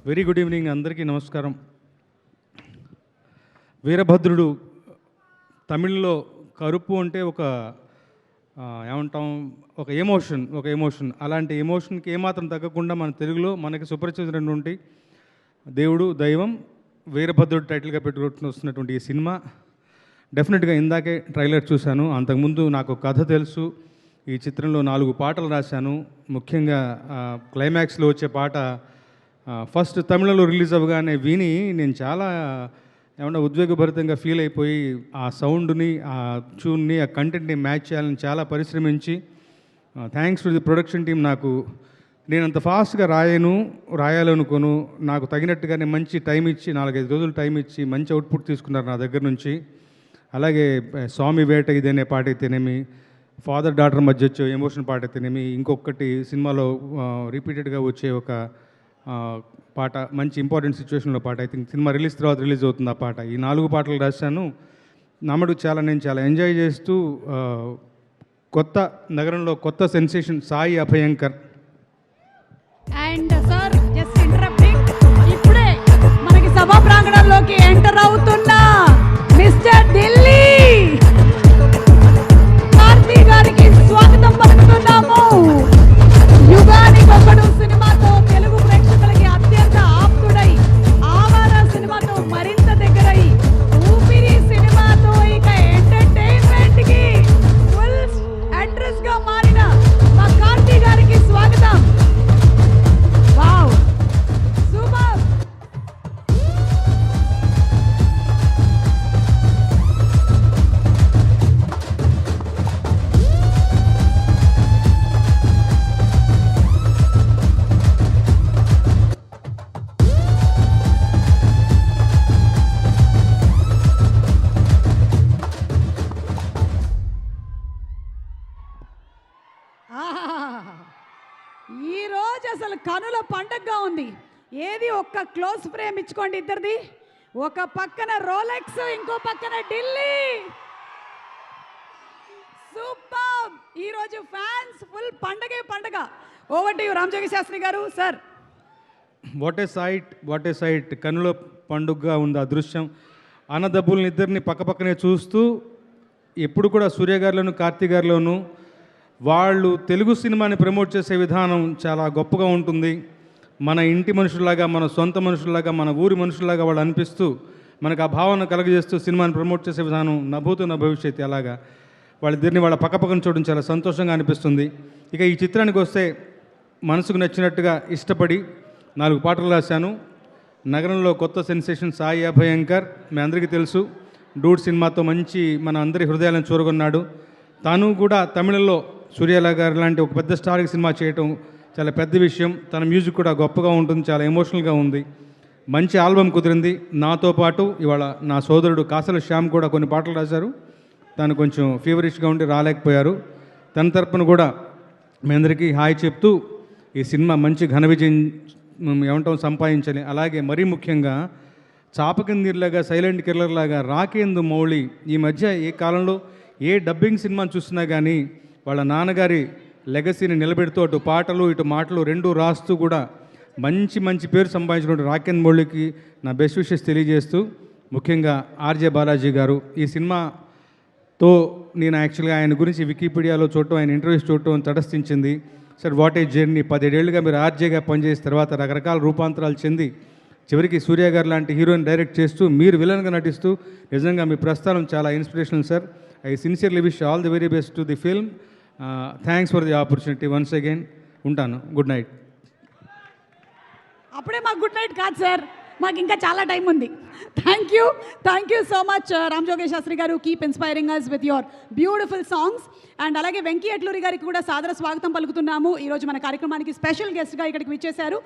Very good evening, అందరికీ నమస్కారం. వీరభద్రుడు తమిళ్లో కరుపు అంటే ఒక ఏమంటాం, ఒక ఎమోషన్. అలాంటి ఎమోషన్కి ఏమాత్రం తగ్గకుండా మన తెలుగులో మనకి సుపరిచితమైనటువంటి దేవుడు, దైవం, వీరభద్రుడు టైటిల్గా పెట్టుకుంటూ వస్తున్నటువంటి ఈ సినిమా డెఫినెట్గా ఇందాకే ట్రైలర్ చూశాను. అంతకుముందు నాకు కథ తెలుసు. ఈ చిత్రంలో 4 పాటలు రాశాను. ముఖ్యంగా క్లైమాక్స్లో వచ్చే పాట ఫస్ట్ తమిళంలో రిలీజ్ అవ్వగానే విని నేను చాలా ఏమన్నా ఉద్వేగభరితంగా ఫీల్ అయిపోయి ఆ సౌండ్ని, ఆ ట్యూన్ని, ఆ కంటెంట్ని మ్యాచ్ చేయాలని చాలా పరిశ్రమించి thanks to the production team. నేను అంత ఫాస్ట్గా రాయాలనుకోను. నాకు తగినట్టుగానే మంచి టైం ఇచ్చి 4-5 రోజులు టైం ఇచ్చి మంచి అవుట్పుట్ తీసుకున్నారు నా దగ్గర నుంచి. అలాగే స్వామి వేట ఇదనే పాట అయితేనేమి, ఫాదర్ డాటర్ మధ్య వచ్చే ఎమోషన్ పాట అయితేనేమి, ఇంకొకటి సినిమాలో రిపీటెడ్గా వచ్చే ఒక పాట, మంచి ఇంపార్టెంట్ సిచ్యువేషన్లో పాట. ఐ థింక్ సినిమా రిలీజ్ తర్వాత రిలీజ్ అవుతుంది ఆ పాట. ఈ 4 పాటలు రాశాను. నేను చాలా ఎంజాయ్ చేస్తూ కొత్త నగరంలో కొత్త sensation Sai Abhyankar. And sir just interrupting, ఇప్పుడే మనకి సభా ప్రాంగణంలోకి ఎంటర్ అవుతున్న మిస్టర్ ఢిల్లీ కార్తీ గారికి స్వాగతం పలుకుతున్నాము. యుగానికొకడు సినిమాతో తెలుగు ప్రేక్షకులకి అత్యంత ఆప్తుడై, ఆవారా సినిమాతో మరింత దగ్గరై, ఊపిరి సినిమాతో ఇక ఎంటర్టైన్మెంట్ కి ఫుల్ అడ్రస్ గా మారిన మా కార్తీ గారికి స్వాగతం. Wow, super. ఈ రోజు అసలు కనుల పండగగా ఉంది. ఏది ఒక్క క్లోజ్ ఫ్రేమ్ ఇచ్చుకోండి ఇద్దరిది. ఒక పక్కన రోలెక్స్, ఇంకో పక్కన ఢిల్లీ. సూపర్. ఈ రోజు ఫ్యాన్స్ ఫుల్ పండగ. Over to you Ramajogi Sastry గారు. Sir, what a sight. కనుల పండుగగా ఉంది ఆ దృశ్యం. అన్నదబ్బుల్ని ఇద్దరిని పక్కపక్కనే చూస్తూ ఎప్పుడు కూడా సూర్య గారిలోను, కార్తీ గారిలోను వాళ్ళు తెలుగు సినిమాని ప్రమోట్ చేసే విధానం చాలా గొప్పగా ఉంటుంది. మన ఇంటి మనుషుల్లాగా, మన సొంత మనుషుల్లాగా, మన ఊరి మనుషుల్లాగా వాళ్ళు అనిపిస్తూ మనకు ఆ భావన కలగజేస్తూ సినిమాని ప్రమోట్ చేసే విధానం నభూతో నా భవిష్యత్తు. అలాగా వాళ్ళిద్దరిని వాళ్ళ పక్కపక్కన చూడడం చాలా సంతోషంగా అనిపిస్తుంది. ఇక ఈ చిత్రానికి వస్తే మనసుకు నచ్చినట్టుగా ఇష్టపడి 4 పాటలు రాశాను. నగరంలో కొత్త సెన్సేషన్ సాయి అభయంకర్ మీ అందరికీ తెలుసు. డూడ్ సినిమాతో మంచి మన అందరి హృదయాలను చూరగొన్నాడు. తాను కూడా తమిళంలో సూర్యలా గారు లాంటి ఒక పెద్ద స్టార్కి సినిమా చేయటం చాలా పెద్ద విషయం. తన మ్యూజిక్ కూడా గొప్పగా ఉంటుంది, చాలా ఎమోషనల్గా ఉంది. మంచి ఆల్బమ్ కుదిరింది. నాతో పాటు ఇవాళ నా సోదరుడు కాసల శ్యామ్ కూడా కొన్ని పాటలు రాశారు. తను కొంచెం ఫీవరిష్గా ఉండి రాలేకపోయారు. తన తరపున కూడా మీ అందరికీ హాయ్ చెప్తూ ఈ సినిమా మంచి ఘన విజయం సంపాదించాలి. అలాగే మరీ ముఖ్యంగా చాపకిందిలాగా, సైలెంట్ కిల్లర్ లాగా రాకేందు మౌళి ఈ మధ్య ఏ కాలంలో ఏ డబ్బింగ్ సినిమాని చూసినా కానీ వాళ్ళ నాన్నగారి లెగసీని నిలబెడుతూ అటు పాటలు ఇటు మాటలు రెండూ రాస్తూ కూడా మంచి పేరు సంపాదించినటువంటి రాకేంద్ర మౌళికి నా బెస్ట్ విషెస్ తెలియజేస్తూ, ముఖ్యంగా ఆర్జే బాలాజీ గారు ఈ సినిమాతో నేను యాక్చువల్గా ఆయన గురించి వికీపీడియాలో చూడటం, ఆయన ఇంటర్వ్యూస్ చూడటం తటస్థించింది. Sir, what a journey. 17 ఏళ్ళుగా మీరు ఆర్జేగా పనిచేసిన తర్వాత రకరకాల రూపాంతరాలు చెంది చివరికి సూర్య గారు లాంటి హీరోయిన్ డైరెక్ట్ చేస్తూ మీరు విలన్గా నటిస్తూ నిజంగా మీ ప్రస్థానం చాలా inspirational sir. I sincerely wish all the very best to the film. Thanks for the opportunity once again. ఉంటాను. Good night. అప్పుడే మాకు గుడ్ నైట్ కాదు సార్, మాకు ఇంకా చాలా టైం ఉంది. Thank you so much Ramajogi Sastry గారు. Keep inspiring us with your beautiful songs. And అలాగే వెంకీ అట్లూరి గారికి కూడా సాదర స్వాగతం పలుకుతున్నాము. ఈరోజు మన కార్యక్రమానికి స్పెషల్ గెస్ట్గా ఇక్కడికి విచ్చేశారు.